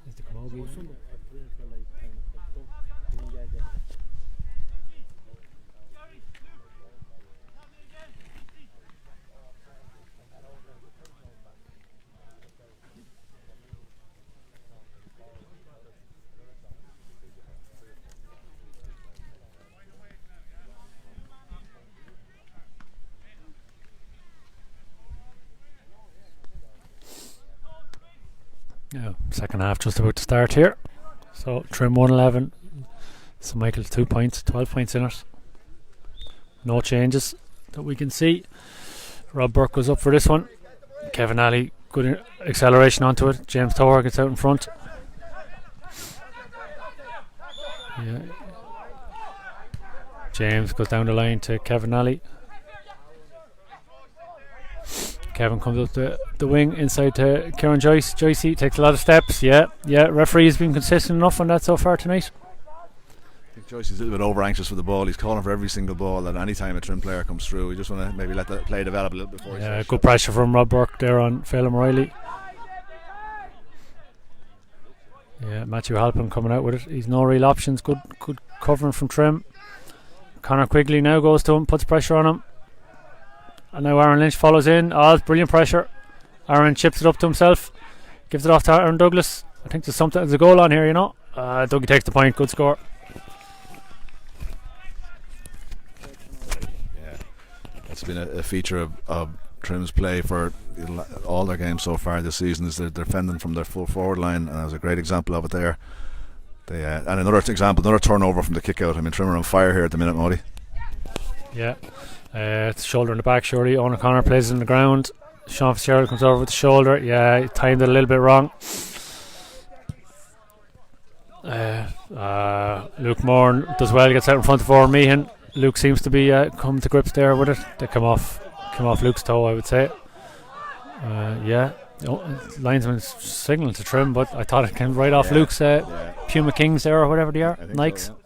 Is the Camogie? Yeah, second half just about to start here. So Trim 111, St Michael's 2 points, 12 points in it. No changes that we can see. Rob Burke goes up for this one. Kevin Alley, good acceleration onto it. James Tower gets out in front. Yeah. James goes down the line to Kevin Alley. Kevin comes up the wing inside to Kieran Joyce. Joycey takes a lot of steps. Yeah. Referee has been consistent enough on that so far tonight. I think Joyce is a little bit over anxious for the ball. He's calling for every single ball at any time a Trim player comes through. We just want to maybe let the play develop a little bit before. Yeah, good pressure from Rob Burke there on Phelan O'Reilly. Yeah, Matthew Halpin coming out with it. He's no real options. Good covering from Trim. Conor Quigley now goes to him, puts pressure on him. And now Aaron Lynch follows in. Oh, it's brilliant pressure. Aaron chips it up to himself. Gives it off to Aaron Douglas. I think there's a goal on here, you know. Dougie takes the point. Good score. Yeah, that's been a feature of Trim's play for all their games so far this season, is they're defending from their full forward line, and there's a great example of it there. And another turnover from the kick out. I mean, Trim are on fire here at the minute, Modi. Yeah. It's shoulder in the back, surely. Owen O'Connor plays it in the ground. Sean Fitzgerald comes over with the shoulder. Yeah, he timed it a little bit wrong. Luke Moore does well, gets out in front of Oren Meehan. Luke seems to be coming to grips there with it. They come off Luke's toe, I would say. Linesman signalling to Trim, but I thought it came right off Luke's Puma Kings there or whatever they are, Nikes. So,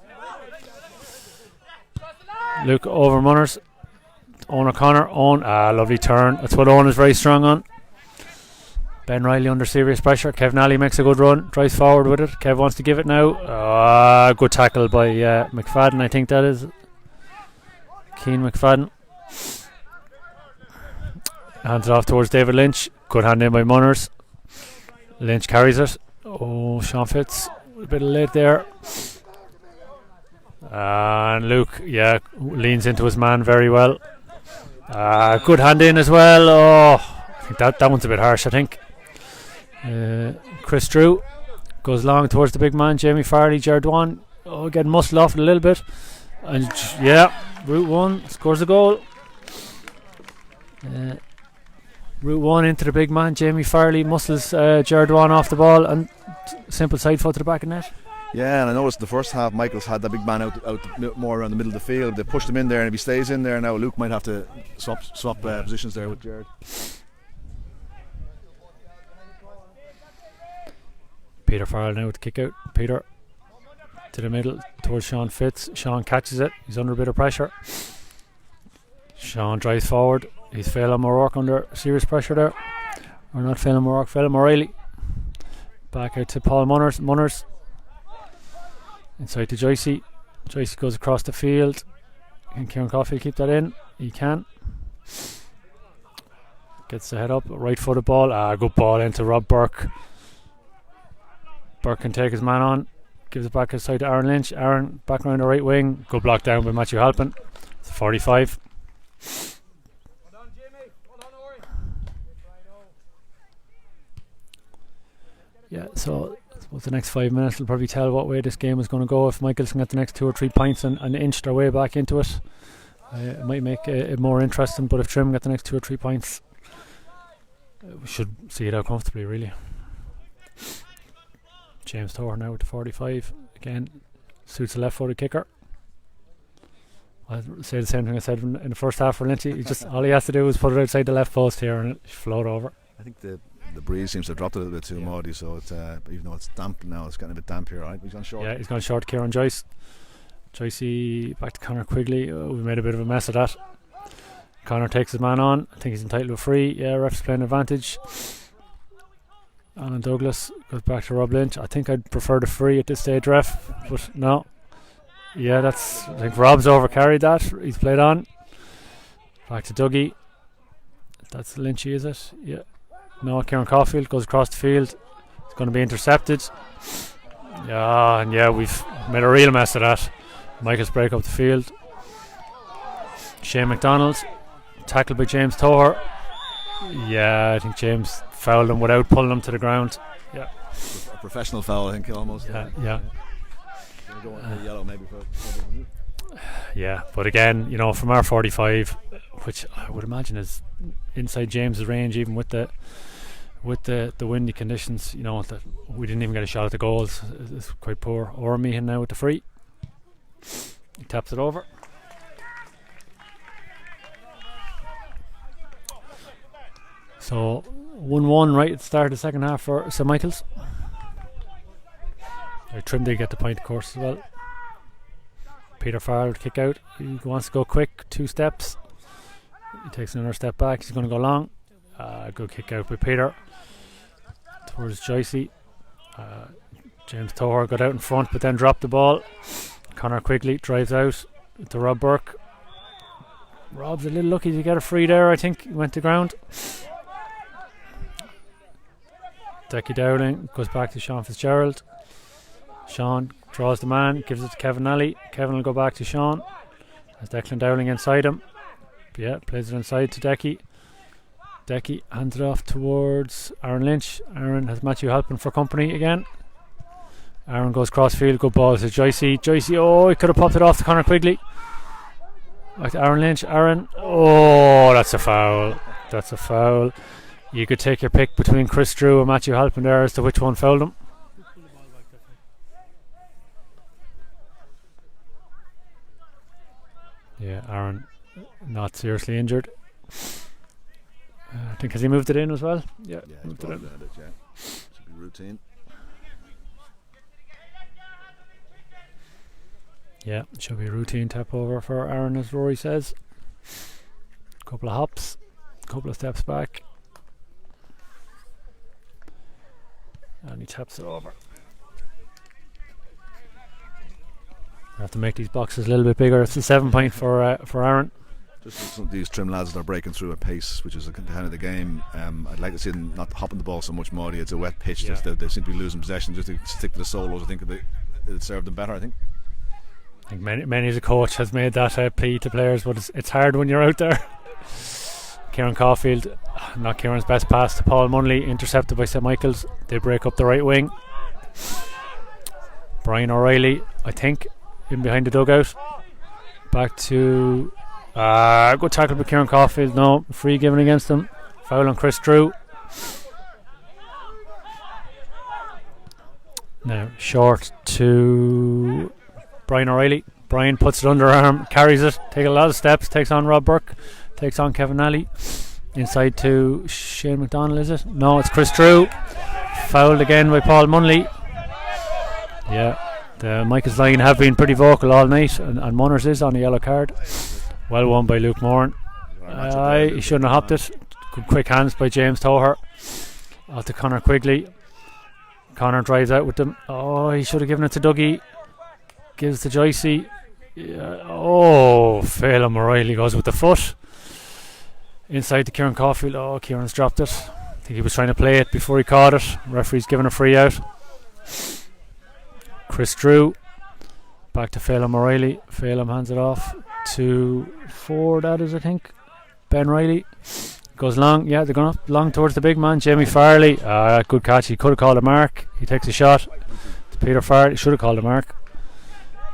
Luke over Munners. Owen O'Connor. Lovely turn. That's what Owen is very strong on. Ben Riley under serious pressure. Kevin Alley makes a good run, drives forward with it. Kev wants to give it now. Good tackle by McFadden, I think that is. Keane McFadden. Hands it off towards David Lynch. Good hand in by Munners. Lynch carries it. Sean Fitz a bit late there. And Luke, leans into his man very well. Good hand in as well. I think that one's a bit harsh, I think. Chris Drew goes long towards the big man, Jamie Farley, Jerdwan. Getting muscled off it a little bit. And Route 1 scores a goal. Route 1 into the big man, Jamie Farley muscles Jerdwan off the ball and simple side foot to the back of net. Yeah, and I noticed the first half Michael's had that big man out more around the middle of the field. They pushed him in there, and if he stays in there now, Luke might have to swap positions there with Jared. Peter Farrell now with the kick out. Peter to the middle towards Sean Fitz. Sean catches it. He's under a bit of pressure. Sean drives forward. He's Phelan O'Rourke under serious pressure there. Or not Phelan O'Rourke, Phelan O'Reilly. Back out to Paul Munners. Inside to Joycey. Joycey goes across the field. Can Kieran Caulfield keep that in? He can. Gets the head up. Right footed ball. Good ball into Rob Burke. Burke can take his man on. Gives it back inside to Aaron Lynch. Aaron back around the right wing. Good block down by Matthew Halpin. It's 45. Yeah, so I suppose the next 5 minutes will probably tell what way this game is going to go. If Michaels can get the next 2 or 3 points and inch their way back into it, it might make it more interesting. But if Trim get the next 2 or 3 points, we should see it out comfortably, really. James Tower now with the 45. Again, suits a left-footed kicker. I'll say the same thing I said in the first half for Lynchy. All he has to do is put it outside the left post here and it float over. I think the breeze seems to have dropped a little bit too, Maudie, so it's even though it's damp now, it's getting a bit damp here. Right, he's gone short. Yeah, he's gone short. Kieran Joyce. Joycey back to Conor Quigley. We made a bit of a mess of that. Connor takes his man on. I think he's entitled to a free. Yeah, ref's playing advantage. Alan Douglas goes back to Rob Lynch. I think I'd prefer the free at this stage, ref. But no. Yeah, I think Rob's overcarried that. He's played on. Back to Dougie. That's Lynchy, is it? Yeah. No, Kieran Caulfield goes across the field. It's going to be intercepted. Yeah, and yeah, we've made a real mess of that. Michael's break up the field. Shane McDonald. Tackled by James Toher. Yeah, I think James fouled him without pulling him to the ground. Yeah. A professional foul, I think, almost. Yeah. Yellow maybe for yeah, but again, from our 45, which I would imagine is inside James's range, even with the windy conditions, that we didn't even get a shot at the goals. It's quite poor. Or Meehan now with the free. He taps it over. So 1-1 right at the start of the second half for St Michael's. Trim did get the point, of course, as well. Peter Farrell would kick out. He wants to go quick, 2 steps. He takes another step back. He's going to go long. Good kick out by Peter towards Joycey. James Toher got out in front, but then dropped the ball. Connor Quigley drives out to Rob Burke. Rob's a little lucky to get a free there. I think he went to ground. Decky Dowling goes back to Sean Fitzgerald. Sean draws the man, gives it to Kevin Nally. Kevin will go back to Sean. Has Declan Dowling inside him. Yeah, plays it inside to Decky. Decky hands it off towards Aaron Lynch. Aaron has Matthew Halpin for company again. Aaron goes cross field, good ball to Joycey. Joycey, he could have popped it off to Connor Quigley. Back to Aaron Lynch. Aaron, that's a foul. That's a foul. You could take your pick between Chris Drew and Matthew Halpin there as to which one fouled him. Yeah, Aaron not seriously injured. I think has he moved it in as well? Yeah, moved it in. Should be routine. Yeah, should be a routine tap over for Aaron, as Rory says. Couple of hops, couple of steps back, and he taps it over. I have to make these boxes a little bit bigger. It's a 7 point for Aaron. Just some of these trim lads that are breaking through at pace, which is the kind of the game. I'd like to see them not hopping the ball so much, Maudie. It's a wet pitch. Yeah. They seem to be losing possession. Just to stick to the solos, I think it'd serve them better. I think many as a coach has made that plea to players, but it's hard when you're out there. Kieran Caulfield, not Kieran's best pass to Paul Munley, intercepted by St Michael's. They break up the right wing. Brian O'Reilly, I think, in behind the dugout. Back to good tackle by Kieran Caulfield. No, free given against him. Foul on Chris Drew. Now short to Brian O'Reilly. Brian puts it underarm, carries it, takes a lot of steps, takes on Rob Burke, takes on Kevin Nally. Inside to Shane McDonald, is it? No, it's Chris Drew. Fouled again by Paul Munley. Yeah, the Michael's line have been pretty vocal all night, and Munners is on a yellow card. Well won by Luke Moran. He shouldn't have hopped it. Good quick hands by James Toher. Out to Connor Quigley. Connor drives out with them. He should have given it to Dougie. Gives to Joycey. Yeah. Phelan O'Reilly goes with the foot. Inside to Kieran Caulfield. Kieran's dropped it. I think he was trying to play it before he caught it. Referee's given a free out. Chris Drew. Back to Phelan O'Reilly. Phelan hands it off to Ford, that is, I think. Ben Riley. Goes long. Yeah, they're going up long towards the big man. Jamie Farley. Good catch. He could have called a mark. He takes a shot. To Peter Farley. He should have called a mark.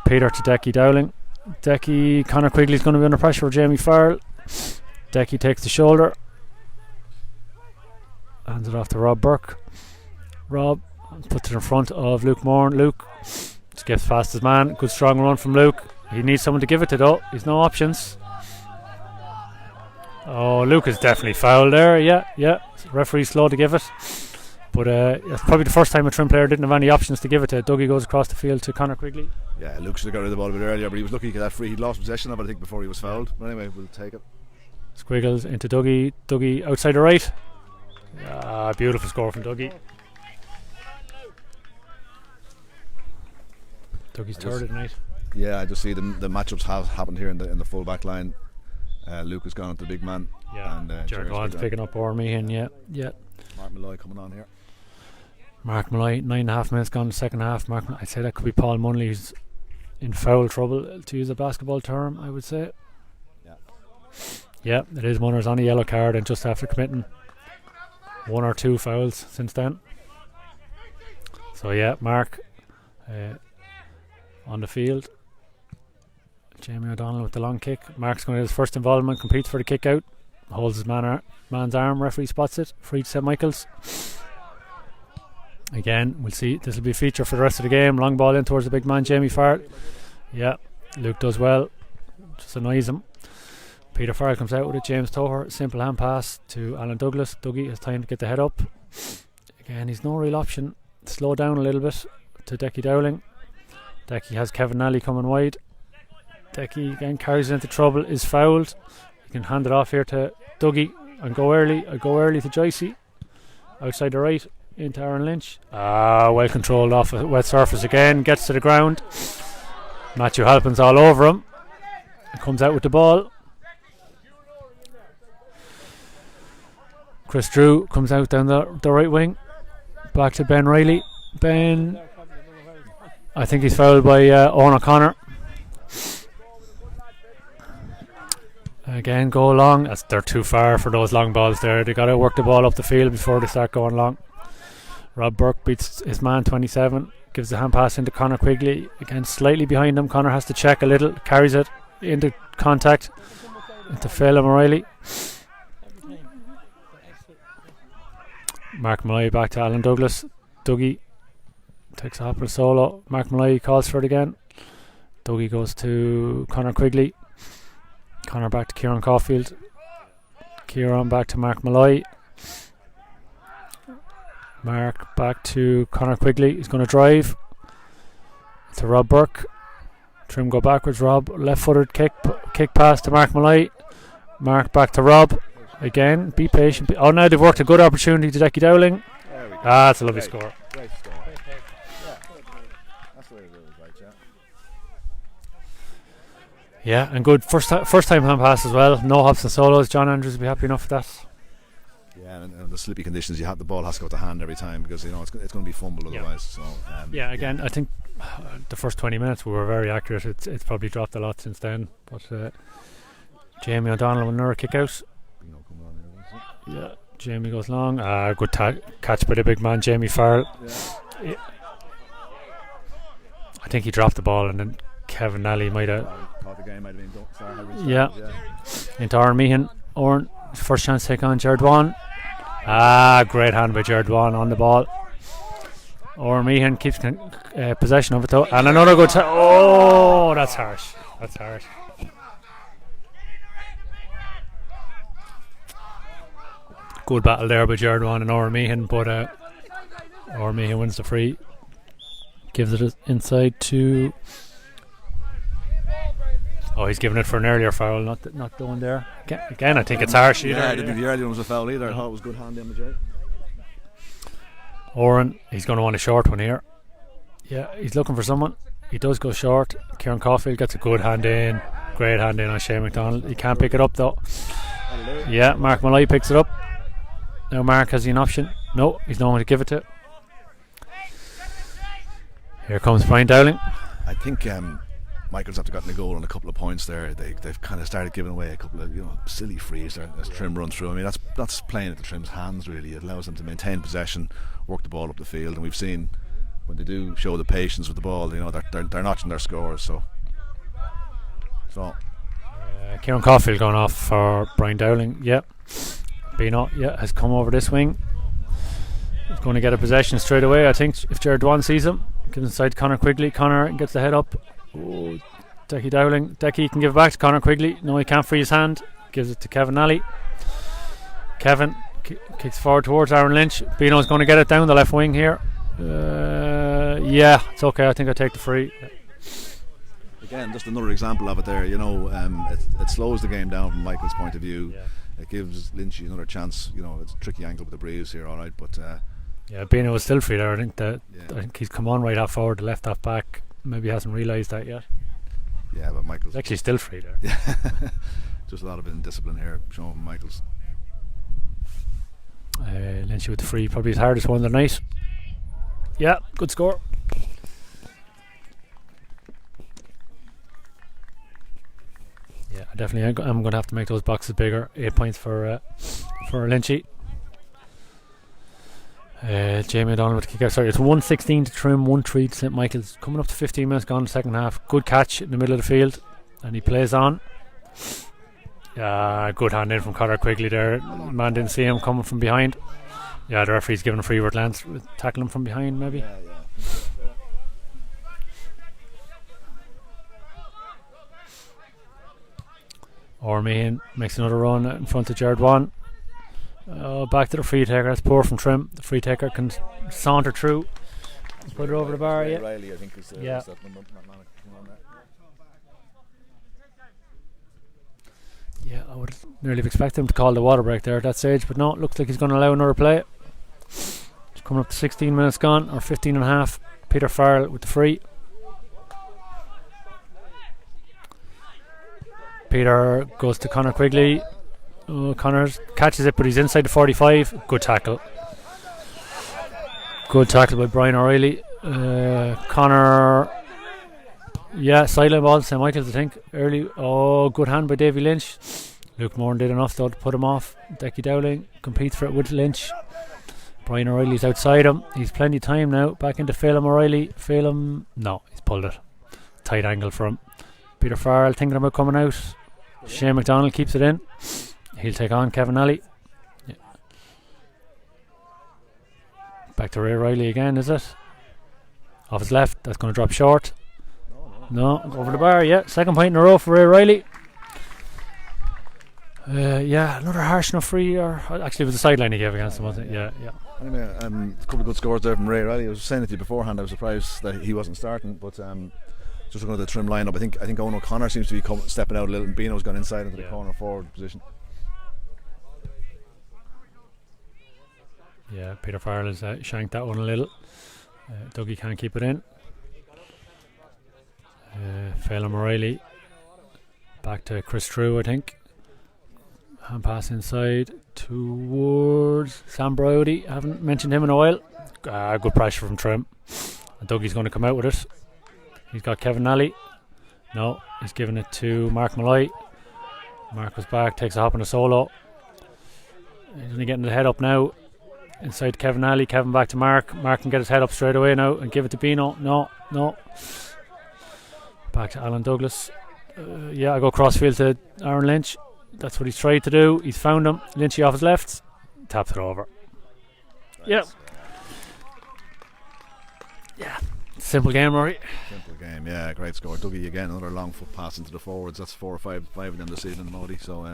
Peter to Decky Dowling. Connor Quigley's going to be under pressure for Jamie Farrell. Decky takes the shoulder. Hands it off to Rob Burke. Rob puts it in front of Luke Moran. Luke skips past his man. Good strong run from Luke. He needs someone to give it to, though. He's no options. Luke is definitely fouled there. Yeah. Referee's slow to give it. But it's probably the first time a Trim player didn't have any options to give it to. Dougie goes across the field to Connor Quigley. Yeah, Luke should have got rid of the ball a bit earlier, but he was lucky to get that free. He lost possession of it, I think, before he was fouled. But anyway, we'll take it. Squiggles into Dougie. Dougie outside the right. Beautiful score from Dougie. Dougie's third tonight. Yeah, I just see the matchups have happened here in the full back line. Luke has gone into the big man. Yeah, and Jared Vaughan's picking up Ormehan. Yeah. Mark Malloy coming on here. Mark Malloy, 9.5 minutes gone in the second half. I'd say that could be Paul Munley, who's in foul trouble, to use a basketball term, I would say. Yeah, it is. Munners on a yellow card, and just after committing 1 or 2 fouls since then. So yeah, Mark on the field. Jamie O'Donnell with the long kick. Mark's going to get his first involvement, competes for the kick out, holds his man's arm, referee spots it, free to St Michael's. Again, we'll see, this will be a feature for the rest of the game. Long ball in towards the big man, Jamie Farrell. Yeah, Luke does well, just annoys him. Peter Farrell comes out with it. James Toher, simple hand pass to Alan Douglas. Dougie has time to get the head up. Again, he's no real option. Slow down a little bit to Decky Dowling. Decky has Kevin Nally coming wide. Decky again carries it into trouble, is fouled. You can hand it off here to Dougie and go early. I go early to Joycey. Outside the right into Aaron Lynch. Well controlled off a wet surface again. Gets to the ground. Matthew Halpin's all over him. He comes out with the ball. Chris Drew comes out down the right wing. Back to Ben Riley. Ben, I think he's fouled by Owen O'Connor. Again, go long. They're too far for those long balls there. They got to work the ball up the field before they start going long. Rob Burke beats his man 27. Gives the hand pass into Conor Quigley. Again, slightly behind him. Conor has to check a little. Carries it into contact into Phelan O'Reilly. Mark Malloy back to Alan Douglas. Dougie takes a hop and a solo. Mark Malloy calls for it again. Dougie goes to Conor Quigley. Conor back to Kieran Caulfield. Kieran back to Mark Malloy. Mark back to Conor Quigley. He's going to drive to Rob Burke. Trim go backwards. Rob left-footed kick pass to Mark Malloy. Mark back to Rob. Again, be patient. Now they've worked a good opportunity to Decky Dowling. That's a lovely score. Great score. That's the way it is, right, Yeah, and good first time hand pass as well. No hops and solos. John Andrews will be happy enough with that. Yeah, and the slippy conditions, the ball has to go to hand every time because it's going to be fumble otherwise. So again, I think the first 20 minutes we were very accurate. It's probably dropped a lot since then. But Jamie O'Donnell with another kick out. Yeah, Jamie goes long. Good catch by the big man, Jamie Farrell. Yeah. I think he dropped the ball and then Kevin Nally might have. Thought the game might have been done. Yeah. Into Oren Meehan. Oren, first chance to take on Jared Vaughan. Great hand by Jared Vaughan on the ball. Oren Meehan keeps possession of it though. And another good that's harsh. That's harsh. Good battle there by Jared Vaughan and Oren Meehan, but Oren Meehan wins the free. Gives it inside to. He's giving it for an earlier foul, not the one there. Again, I think it's harsh either. Yeah, I didn't think the earlier one was a foul either. I thought it was good hand damage, right? Oren, he's going to want a short one here. Yeah, he's looking for someone. He does go short. Kieran Caulfield gets a good hand in. Great hand in on Shane McDonald. He can't pick it up though. Yeah, Mark Malloy picks it up. Now Mark has an option. No, he's no one to give it to. Here comes Brian Dowling. I think Michael's after gotten a goal on a couple of points there. They've kind of started giving away a couple of silly frees there as Trim run through. I mean that's playing at the Trim's hands really. It allows them to maintain possession, work the ball up the field, and we've seen when they do show the patience with the ball, they're notching their scores. So Kieran Caulfield going off for Brian Dowling. Yep. Bino has come over this wing. He's going to get a possession straight away. I think if Jared Vaughan sees him, gives inside to Conor Quigley. Conor gets the head up. Decky Dowling. Decky can give it back to Conor Quigley. No, he can't free his hand. Gives it to Kevin Nally. Kevin kicks forward towards Aaron Lynch. Bino's going to get it down the left wing here. It's okay. I think I take the free. again, just another example of it there. It slows the game down from Michael's point of view. Yeah. It gives Lynchy another chance. It's a tricky angle with the breeze here, all right, but yeah, Boinne was still free there. I think he's come on right half forward, the left half back. Maybe hasn't realised that yet. Yeah, but Michael's He's actually still free there. Yeah, just a lot of indiscipline here, showing Michael's. Lynchy with the free, probably his hardest one of the night. Yeah, good score. Yeah, definitely. I'm going to have to make those boxes bigger. 8 points for Lynchy. Jamie O'Donnell with the kick out. Sorry, it's 116 to Trim, 1-3 to St Michael's. Coming up to 15 minutes gone in the second half. Good catch in the middle of the field, and he plays on. Good hand in from Conor Quigley there. Man didn't see him coming from behind. Yeah, the referee's giving a free word glance, tackling him from behind maybe. Yeah. Ormean makes another run in front of Jared Wan. Back to the free taker. That's poor from Trim. The free taker can saunter through, put it over the bar. Yeah. Riley, I think, is Yeah. is that number, not man, on there. Yeah, I would nearly have expected him to call the water break there at that stage, but no, it looks like he's going to allow another play. It's coming up to 16 minutes gone, or 15 and a half. Peter Farrell with the free. Peter goes to Conor Quigley. Conor catches it, but he's inside the 45. Good tackle. Good tackle by Brian O'Reilly. Conor. Yeah, sideline ball, St Michael's, I think. Early. Good hand by Davy Lynch. Luke Moran did enough though to put him off. Decky Dowling competes for it with Lynch. Brian O'Reilly's outside him. He's plenty of time now. Back into Phelan O'Reilly. Phelan. No, he's pulled it. Tight angle for him. Peter Farrell thinking about coming out. Shane McDonald keeps it in. He'll take on Kevin Alley. Yeah. Back to Ray Riley again, is it? Off his left. That's going to drop short. No, over the bar. Yeah, second point in a row for Ray Riley. Yeah, another harsh enough free. Or actually, it was the sideline he gave against him, wasn't it? Yeah. Anyway, a couple of good scores there from Ray Riley. I was saying it to you beforehand. I was surprised that he wasn't starting, but just looking at the Trim lineup, I think Owen O'Connor seems to be stepping out a little, and Beano's gone inside into the corner forward position. Yeah, Peter Farrell has shanked that one a little. Dougie can't keep it in. Phelan O'Reilly back to Chris True, I think. Hand pass inside towards Sam Brody. Haven't mentioned him in a while. Good pressure from Trim, and Dougie's going to come out with it. He's got Kevin Nally. No, he's giving it to Mark Malloy. Mark was back, takes a hop on a solo. He's only getting the head up now. Inside Kevin Nally. Kevin back to Mark. Mark can get his head up straight away now and give it to Beano. No. Back to Alan Douglas. I go crossfield to Aaron Lynch. That's what he's tried to do. He's found him. Lynchy off his left. Taps it over. Nice. Yeah. Simple game, Rory. Simple game, yeah, great score. Dougie again, another long foot pass into the forwards. That's 4 or 5 of them this evening, Modi. So,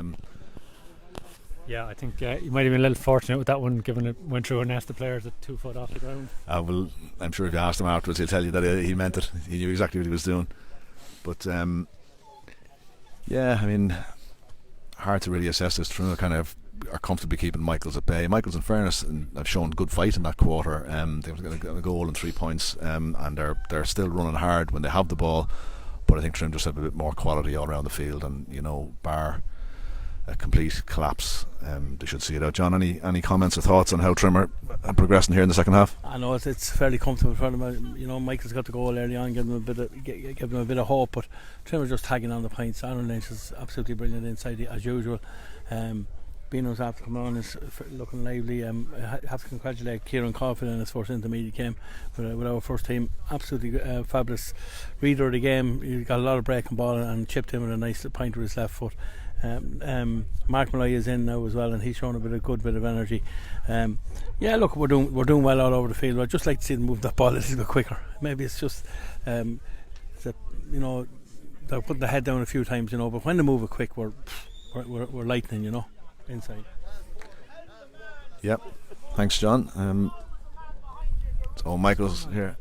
yeah, I think you might have been a little fortunate with that one, given it went through a nest of players at 2 foot off the ground. I'm sure if you asked him afterwards, he'll tell you that he meant it. He knew exactly what he was doing. But yeah, I mean, hard to really assess this. True, kind of are comfortably keeping Michaels at bay. Michaels, in fairness, have shown good fight in that quarter. They've got a goal and 3 points, and they're still running hard when they have the ball. But I think Trim just have a bit more quality all around the field, and bar a complete collapse, they should see it out. John, any comments or thoughts on how Trim are progressing here in the second half? I know it's fairly comfortable for them. Michael's got the goal early on, giving them a bit of hope, but Trim are just tagging on the points. Aaron Lynch is absolutely brilliant inside as usual. Beano's after coming on is looking lively. I have to congratulate Kieran Caulfield in his first intermediate game with our first team. Absolutely fabulous reader of the game. He got a lot of breaking ball and chipped in with a nice point with his left foot. Mark Malloy is in now as well, and he's shown a good bit of energy. Look, we're doing well all over the field. I'd just like to see them move that ball a little bit quicker. Maybe it's just they're putting the head down a few times, but when they move it quick, we're lightning, inside. Yep, thanks, John. So Michael's here.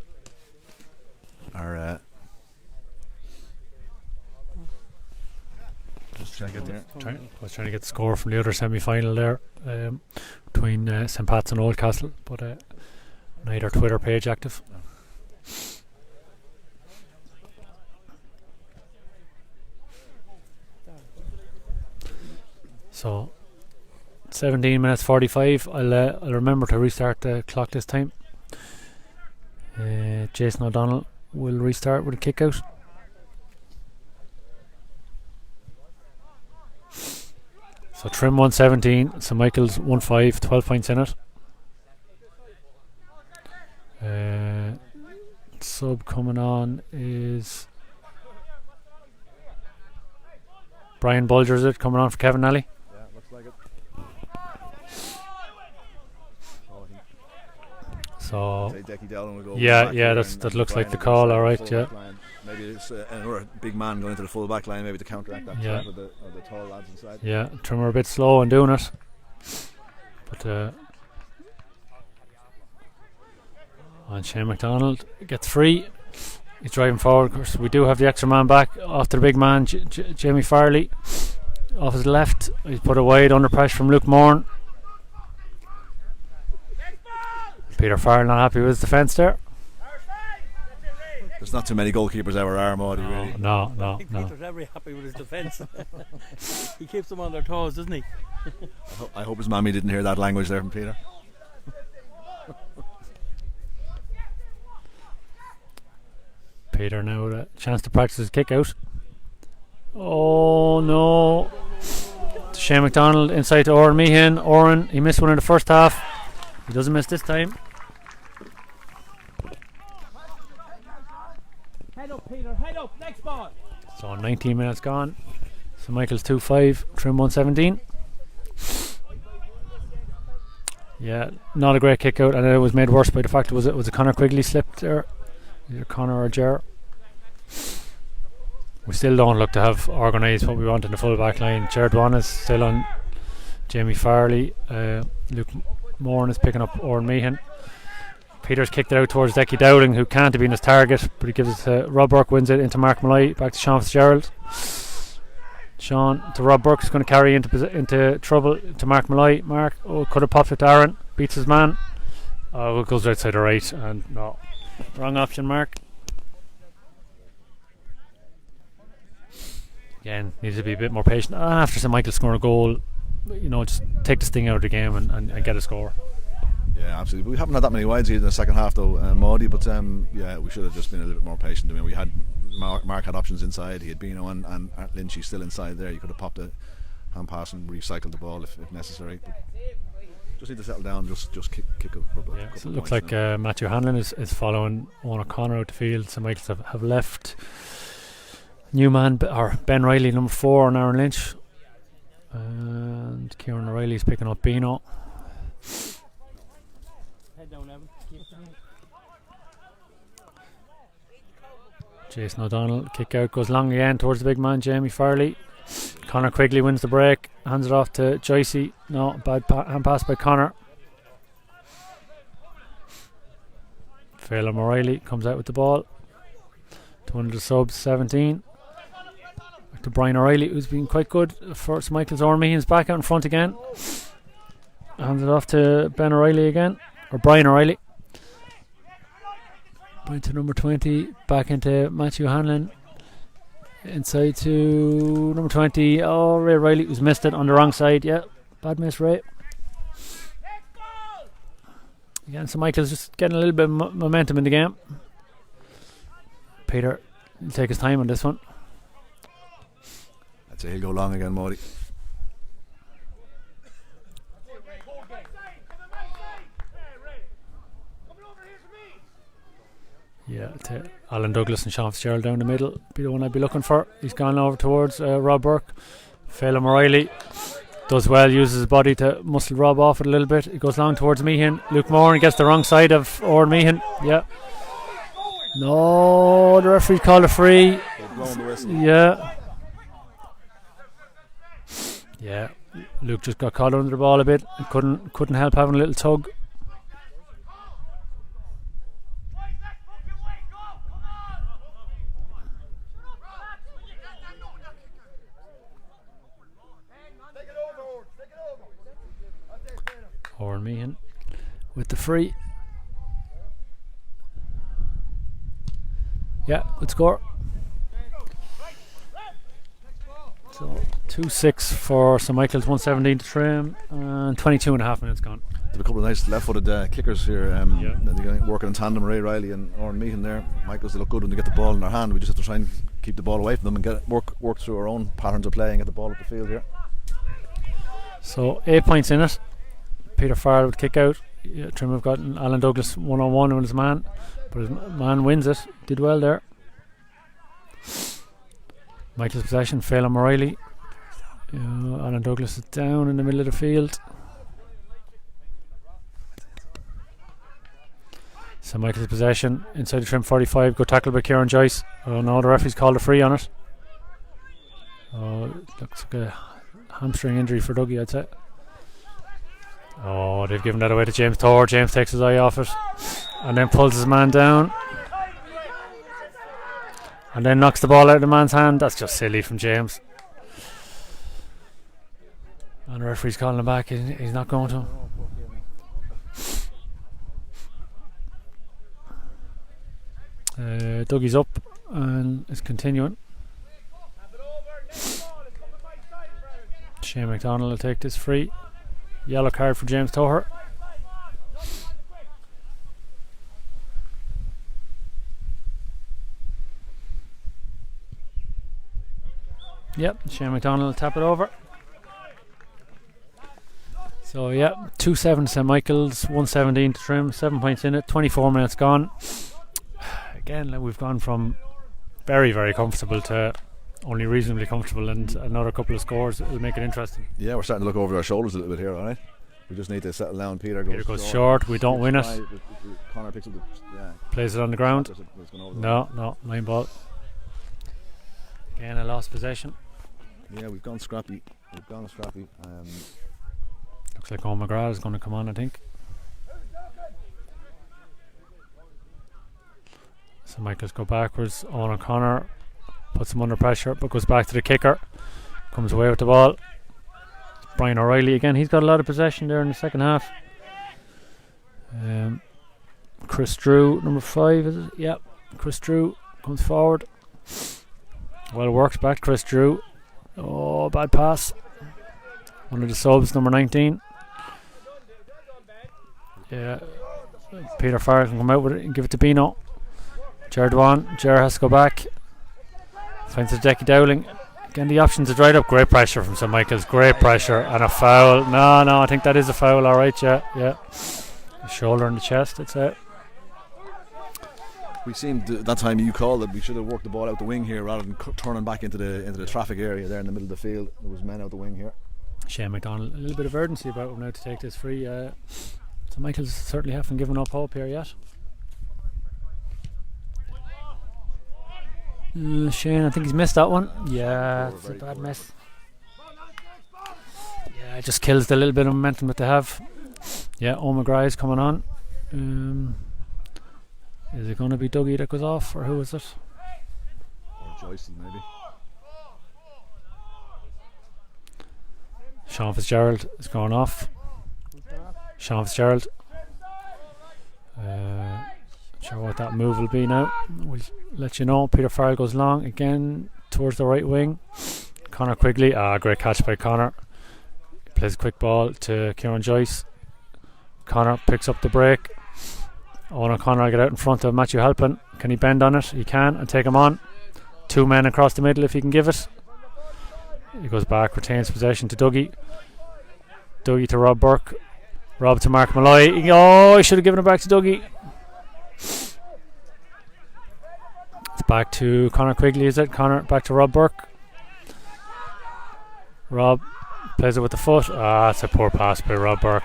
Was trying to get the score from the other semi-final there between St Pat's and Oldcastle, but neither Twitter page active. So 17 minutes 45. I'll remember to restart the clock this time. Jason O'Donnell will restart with a kick out. So Trim 117, St Michael's 1-5, 12 points in it. Sub coming on is Brian Bulger's it coming on for Kevin Nally. Yeah, looks like it. So Decky Dowling will go that looks like the call. All right, yeah. Maybe it's another big man going into the full back line, maybe to counteract that threat of the tall lads inside. Yeah, Trimmer a bit slow in doing it, but and Shane McDonald gets free. He's driving forward. Of course, we do have the extra man back after the big man, Jamie Farley, off his left. He's put it wide under pressure from Luke Moran. Peter Farrell not happy with his defence there. There's not too many goalkeepers ever are, Maudie, really. No. Peter's never happy with his defence. He keeps them on their toes, doesn't he? I hope his mammy didn't hear that language there from Peter. Peter now with a chance to practice his kick out. Oh no. Shane McDonald inside to Oren Meehan. Oren, he missed one in the first half. He doesn't miss this time. Head up, Peter, head up, next ball. So 19 minutes gone. So Michael's 2-5, Trim 117. Yeah, not a great kick out, and it was made worse by the fact it was a Conor Quigley slipped there. Either Conor or Ger. We still don't look to have organised what we want in the full back line. Jared Wan is still on Jamie Farley. Luke Moran is picking up Oren Meehan. Peters kicked it out towards Decky Dowling, who can't have been his target, but he gives it to Rob Burke, wins it into Mark Malloy, back to Sean Fitzgerald. Sean to Rob Burke, is going to carry into trouble to Mark Malloy. Mark could have popped it to Aaron, beats his man. It goes outside the right, and no, wrong option, Mark. Again, needs to be a bit more patient after St Michael scoring a goal. Just take this thing out of the game and get a score. Yeah, absolutely. We haven't had that many wides either in the second half, though, Maudie. But we should have just been a little bit more patient. I mean, we had Mark had options inside. He had Bino and Lynchy still inside there. You could have popped a hand pass and recycled the ball if necessary. But just need to settle down. Just kick a couple. So it looks like Matthew Hanlon is following Owen O'Connor out the field. St Michael's have left Newman or Ben Riley, number 4, and Aaron Lynch. And Kieran O'Reilly's picking up Bino. Head down, Evan. Jason O'Donnell kick out, goes long again towards the big man Jamie Farley. Conor Quigley wins the break, hands it off to Joycey. No, bad hand pass by Conor. Phelan O'Reilly comes out with the ball to one of the subs, 17. Back to Brian O'Reilly, who's been quite good for St Michael's. Oren Meehan's back out in front again. Hands it off to Ben O'Reilly again, or Brian O'Reilly. Point to number 20, back into Matthew Hanlon. Inside to number 20. Oh, Ray Riley, who's missed it on the wrong side. Yeah, bad miss, Ray. Again, St Michael's just getting a little bit of momentum in the game. Peter will take his time on this one. I'd say he'll go long again, Maudie. Yeah, to Alan Douglas and Sean Fitzgerald down the middle. Be the one I'd be looking for. He's gone over towards Rob Burke. Phelan O'Reilly does well, uses his body to muscle Rob off it a little bit. He goes long towards Meehan. Luke Moran gets the wrong side of Oren Meehan. Yeah. No, the referee called a free. Yeah. Yeah. Luke just got caught under the ball a bit. Couldn't help having a little tug. Oren Meehan with the free. Yeah, good score. So 2-6 for St Michael's, 117 to Trim, and 22 and a half minutes gone. There's a couple of nice left-footed kickers here. They're working in tandem, Ray Riley and Oren Meehan there. Michael's, they look good when they get the ball in their hand. We just have to try and keep the ball away from them and work through our own patterns of play and get the ball up the field here. So 8 points in it. Peter Farrell would kick out. Trim have got Alan Douglas one-on-one with his man, but his man wins it. Did well there. Michael's possession, Phelan O'Reilly. Alan Douglas is down in the middle of the field. So Michael's possession inside the Trim 45. Good tackle by Kieran Joyce. Oh no, the referee's called a free on it. Oh, it looks like a hamstring injury for Dougie, I'd say. Oh, they've given that away to James Thor. James takes his eye off it and then pulls his man down and then knocks the ball out of the man's hand. That's just silly from James. And the referee's calling him back. He's not going to him. Dougie's up and is continuing. Shane McDonald will take this free. Yellow card for James Toher. Yep, Shane McDonald will tap it over. So yeah, 2-7 St Michael's, 117 to Trim, 7 points in it, 24 minutes gone. Again, we've gone from very, very comfortable to only reasonably comfortable, and another couple of scores will make it interesting. Yeah, we're starting to look over our shoulders a little bit here, alright? We just need to settle down. Peter goes short, we don't win it. Connor picks up plays it on the ground. No, line ball. Again, a lost possession. Yeah, we've gone scrappy. Looks like Owen McGrath is going to come on, I think. So Michael's go backwards. Owen O'Connor puts him under pressure but goes back to the kicker. Comes away with the ball. Brian O'Reilly again. He's got a lot of possession there in the second half. Chris Drew, number 5, is it? Yep. Chris Drew comes forward. Well worked back, Chris Drew. Oh, bad pass. One of the subs, number 19. Yeah. Peter Farrell can come out with it and give it to Bino. Ger Dwan. Ger has to go back. Finds the Decky Dowling. Again, the options are dried up. Great pressure from St Michael's. Great pressure and a foul. No, I think that is a foul. Alright, yeah. A shoulder in the chest, that's it. We seemed that time you called that we should have worked the ball out the wing here rather than turning back into the traffic area there in the middle of the field. There was men out the wing here. Shane McDonald, a little bit of urgency about him now to take this free. St Michael's certainly haven't given up hope here yet. Shane, I think he's missed that one. Yeah, it's a bad miss. Yeah, it just kills the little bit of momentum that they have. Yeah, Owen McGrath is coming on. Is it going to be Dougie that goes off, or who is it? Or Joyce, maybe. Sean Fitzgerald is going off. Sean Fitzgerald. Sure what that move will be now. We'll let you know. Peter Farrell goes long again towards the right wing. Connor Quigley. Great catch by Connor. Plays a quick ball to Kieran Joyce. Connor picks up the break. Owen O'Connor will get out in front of Matthew Halpin. Can he bend on it? He can, and take him on. 2 men across the middle if he can give it. He goes back, retains possession to Dougie. Dougie to Rob Burke. Rob to Mark Malloy. He should have given it back to Dougie. It's back to Connor Quigley, is it? Connor back to Rob Burke. Rob plays it with the foot. It's a poor pass by Rob Burke.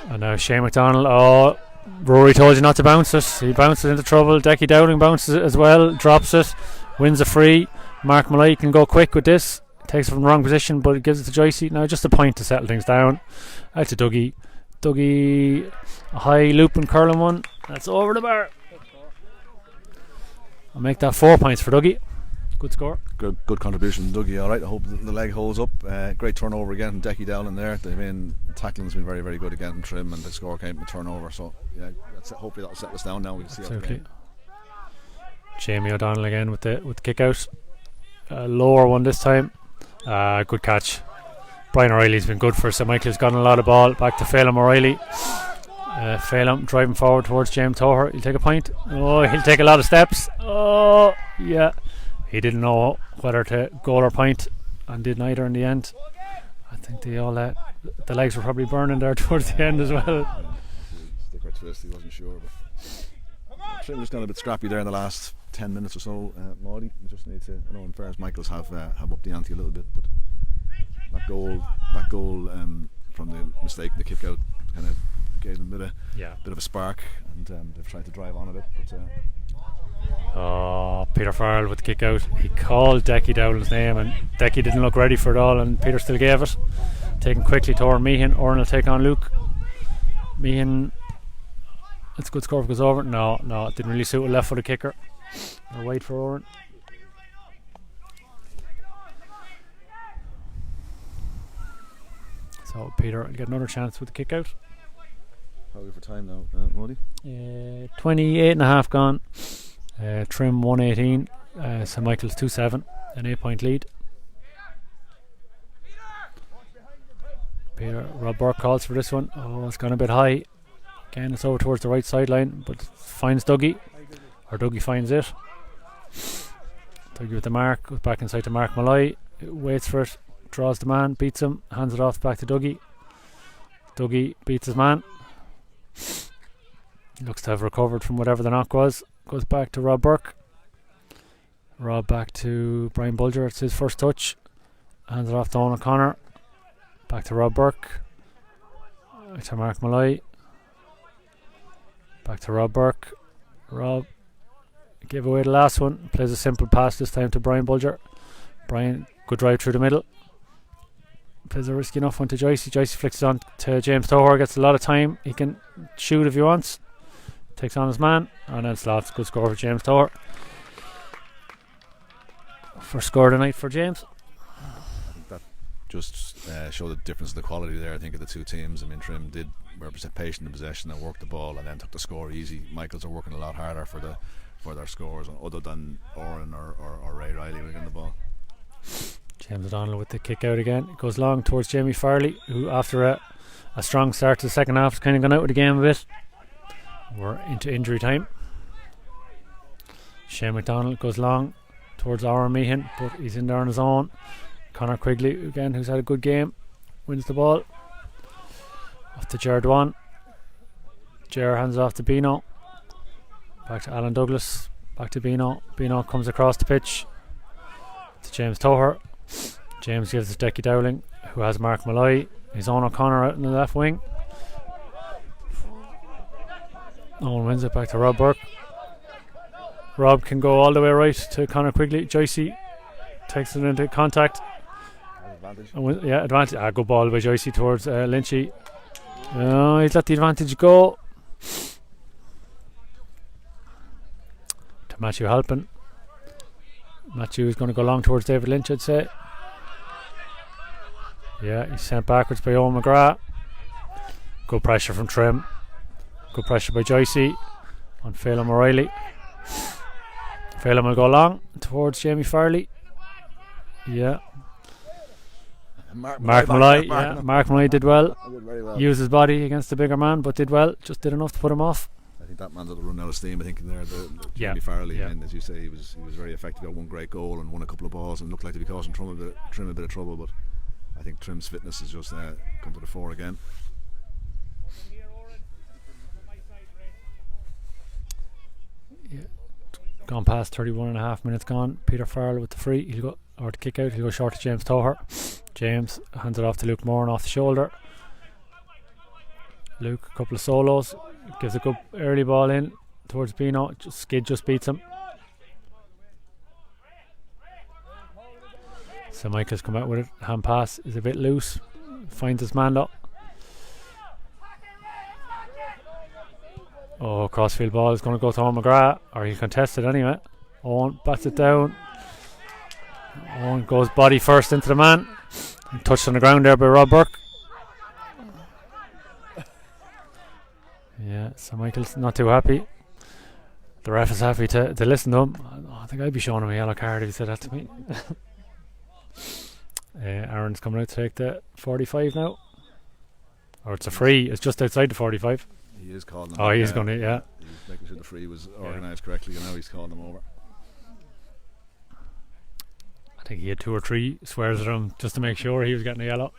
And now Shane McDonald. Rory told you not to bounce it. He bounces into trouble. Decky Dowling bounces it as well, drops it, wins a free. Mark Malloy can go quick with this. Takes it from the wrong position, but it gives it to Joycey. Now just a point to settle things down. Out to Dougie. Dougie, a high loop and curling one. That's over the bar. I'll make that 4 points for Dougie. Good score. Good contribution, Dougie. All right, I hope the leg holds up. Great turnover again, Decky down in there. Tackling's been very, very good again from Trim, and the score came from a turnover. So yeah, hopefully that'll settle us down now. We can see how the game. Jamie O'Donnell again with the kick out. Lower one this time. Good catch. Brian O'Reilly's been good for St. Michael's. Gotten a lot of ball back to Phelan O'Reilly. Phelan driving forward towards James Toher. He'll take a point. Oh, he'll take a lot of steps. Oh, yeah. He didn't know whether to goal or point, and did neither in the end. I think they all the legs were probably burning there towards the end as well. Stick or twist, he wasn't sure. But Trim just got a bit scrappy there in the last 10 minutes or so. Maudie, we just need to. I know in fairness, Michaels have upped the ante a little bit, but that goal from the mistake, the kick out, kind of gave them a bit of a spark, and they've tried to drive on a bit, but. Peter Farrell with the kick out. He called Decky Dowland's name, and Decky didn't look ready for it all, and Peter still gave it. Taken quickly to Oran Meehan. Oran will take on Luke. Meehan, it's a good score if it goes over. No, it didn't really suit a left footed kicker. I'll wait for Oran. So Peter will get another chance with the kick out. How are we for time now, Maudie? 28 and a half gone. Trim 118. St. Michael's 2-7. An 8-point lead. Rob Burke calls for this one. Oh, it's gone a bit high. Again, it's over towards the right sideline, but finds Dougie. Or Dougie finds it. Dougie with the mark. Goes back inside to Mark Malloy. Waits for it. Draws the man. Beats him. Hands it off back to Dougie. Dougie beats his man. Looks to have recovered from whatever the knock was. Goes back to Rob Burke. Rob back to Brian Bulger. It's his first touch. Hands it off to Owen O'Connor. Back to Rob Burke. To Mark Malloy. Back to Rob Burke. Rob gave away the last one. Plays a simple pass this time to Brian Bulger. Brian, good drive through the middle. Plays a risky enough one to Joycey. Joycey flicks it on to James Toher. Gets a lot of time. He can shoot if he wants. Takes on his man, and then slots. Good score for James Tower. First score tonight for James. I think that just showed the difference in the quality there, I think, of the two teams. I mean, Trim were patient in possession and worked the ball and then took the score easy. Michaels are working a lot harder for their scores, other than Oran or Ray Riley winning the ball. James O'Donnell with the kick out again. It goes long towards Jamie Farley, who after a strong start to the second half has kind of gone out of the game a bit. We're into injury time. Shane McDonald goes long towards Oran Meehan, but he's in there on his own. Conor Quigley again, who's had a good game, wins the ball. Off to Jared Dwan. Jared hands it off to Bino. Back to Alan Douglas. Back to Bino. Bino comes across the pitch to James Toher. James gives it to Decky Dowling, who has Mark Malloy. His own O'Connor out in the left wing. Owen wins it back to Rob Burke. Rob can go all the way right to Conor Quigley. Joycey takes it into contact. Advantage. Advantage. Good ball by Joycey towards Lynchy. He's let the advantage go. To Matthew Halpin. Matthew is going to go long towards David Lynch, I'd say. Yeah, he's sent backwards by Owen McGrath. Good pressure from Trim. Good pressure by Joycey on Phelan O'Reilly. Phelan will go long towards Jamie Farley. Yeah. Mark Malloy. Mark Malloy did well. Very well. Used his body against the bigger man, but did well. Just did enough to put him off. I think that man's run out of steam. I think in there, Jamie Farley. And as you say, he was very effective. Got one great goal and won a couple of balls and looked like to be causing Trim a bit of trouble. But I think Trim's fitness has just come to the fore again. Yeah, gone past 31 and a half minutes gone. Peter Farrell with the free, he'll go, or the kick out, he'll go short to James Toher. James hands it off to Luke Moran off the shoulder. Luke, a couple of solos, gives a good early ball in towards Bino. Skid just beats him. So Michael's come out with it. Hand pass is a bit loose. Finds his man though. Oh, crossfield ball is going to go to Owen McGrath, or he'll contest it anyway. Owen bats it down. Owen goes body first into the man. And touched on the ground there by Rob Burke. Yeah, so Michael's not too happy. The ref is happy to listen to him. I think I'd be showing him a yellow card if he said that to me. Aaron's coming out to take the 45 now. Or it's a free. It's just outside the 45. He is calling them. Oh, he's going to, yeah. He's making sure the free was organised correctly, and now he's calling them over. I think he had 2 or 3 swears at him just to make sure he was getting a yellow.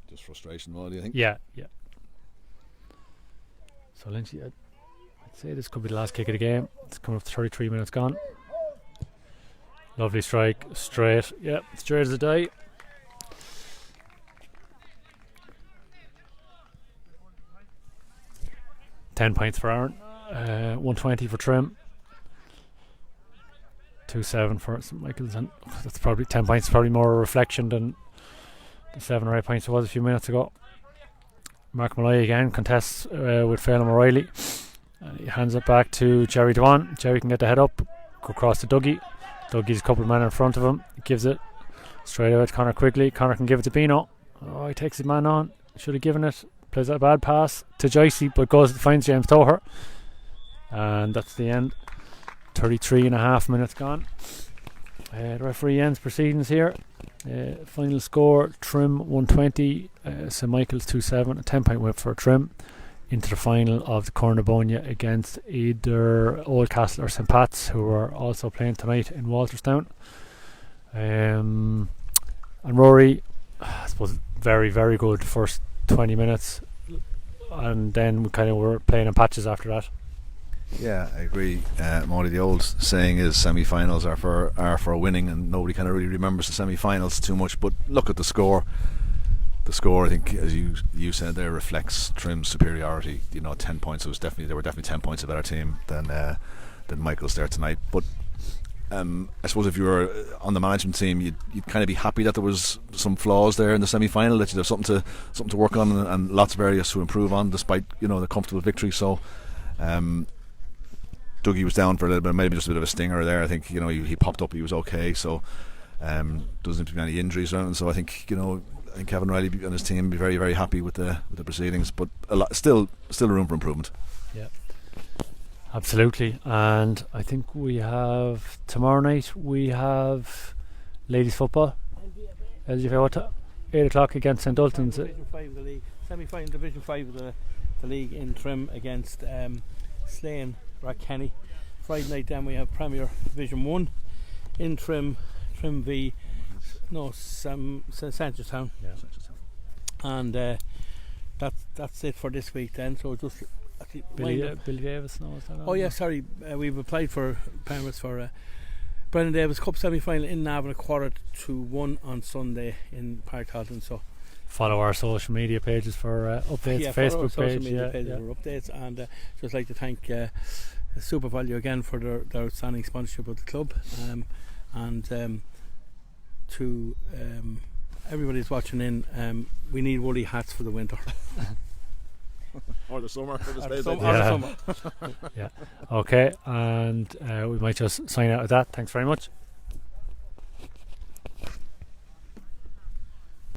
Just frustration more, do you think? Yeah. So Lynchy, I'd say this could be the last kick of the game. It's coming up to 33 minutes gone. Lovely strike, straight. Yep, straight as a die. £10 for Aaron, 120 for Trim, 2-7 for St Michael's, and that's probably 10 points. Probably more a reflection than the 7 or 8 points it was a few minutes ago. Mark Malloy again contests with Phelan O'Reilly. He hands it back to Jerry Dewan. Jerry can get the head up, go across to Dougie. Dougie's a couple of men in front of him. He gives it straight away to Connor Quigley. Connor can give it to Bino. Oh, he takes his man on. Should have given it. Plays a bad pass to Joycey, but finds James Toher. And that's the end. 33.5 minutes gone. The referee ends proceedings here. Final score: Trim 120, St Michael's 2-7. A 10-point win for Trim into the final of the Corner Boinne against either Oldcastle or St Pat's, who are also playing tonight in Walterstown. And Rory, I suppose, very, very good first 20 minutes, and then we kind of were playing in patches after that. Yeah, I agree. Molly, the old saying is semi-finals are for winning, and nobody kind of really remembers the semi-finals too much. But look at the score. The score, I think, as you said there, reflects Trim's superiority. 10 points. They were definitely 10 points a better team than Michael's there tonight. But I suppose if you were on the management team, you'd kind of be happy that there was some flaws there in the semi-final, that you'd have something to work on, and lots of areas to improve on, despite the comfortable victory. So Dougie was down for a little bit, maybe just a bit of a stinger there. I think he popped up, he was okay. So doesn't seem to be any injuries around. So I think I think Kevin Riley and his team be very, very happy with the proceedings, but still room for improvement. Yeah. Absolutely, and I think we have tomorrow night. We have ladies football. LGF 8 o'clock against St Ultan's. Division 5 of the league, semi-final Division 5 of the league in Trim against Slane Rathkenny. Friday night then we have Premier Division 1 in Trim v Sancherstown. Yeah. And that's it for this week then. So just Billy Davis. Sorry, we've applied for permits for Brendan Davis Cup semi-final in Navan at 1:45 on Sunday in Park Halton. So follow our social media pages for updates. Facebook page, for updates, and just like to thank Super Value again for their outstanding sponsorship of the club, and to everybody who's watching in. We need woolly hats for the winter. Or the summer. Yeah. Okay, and we might just sign out of that. Thanks very much.